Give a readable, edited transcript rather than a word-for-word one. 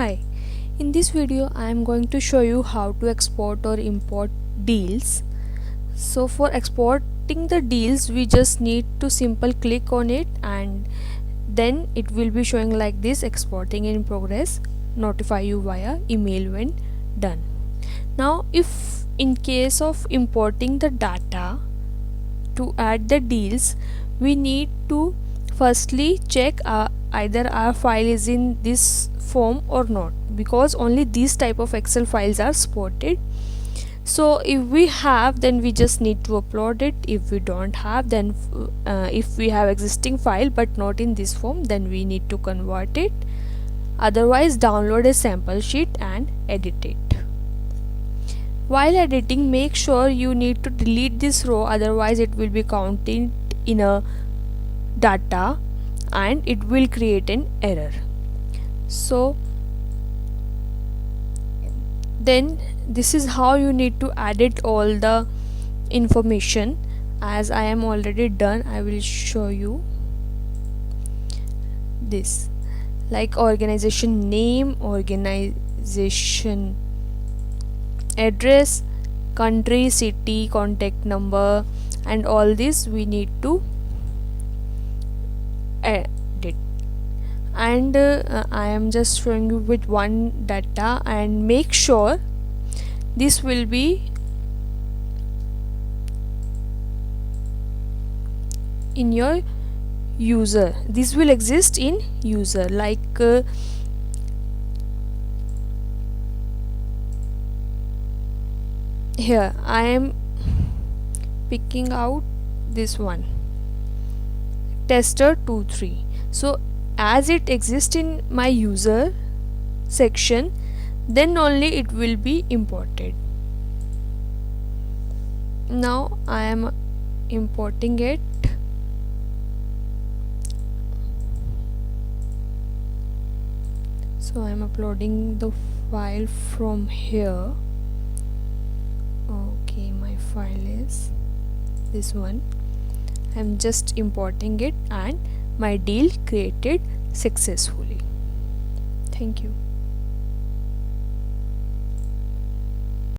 Hi, in this video I am going to show you how to export or import deals. So for exporting the deals we just need to simple click on it and then it will be showing like this: exporting in progress, notify you via email when done. Now if in case of importing the data to add the deals, we need to firstly check either our file is in this form or not, because only these type of Excel files are supported. So if we have, then we just need to upload it. If we don't have, then if we have existing file but not in this form, then we need to convert it. Otherwise download a sample sheet and edit it. While editing, make sure you need to delete this row, otherwise it will be counted in a data and it will create an error. So then this is how you need to edit all the information. As I am already done, I will show you this, like organization name, organization address, country, city, contact number, and all this we need to edit. And I am just showing you with one data, and make sure this will be in your user. This will exist in user, like here I am picking out this one, tester 23. So as it exists in my user section, then only it will be imported. Now I am importing it. So I am uploading the file from here. Okay, my file is this one. I'm just importing it and my deal created successfully. Thank you.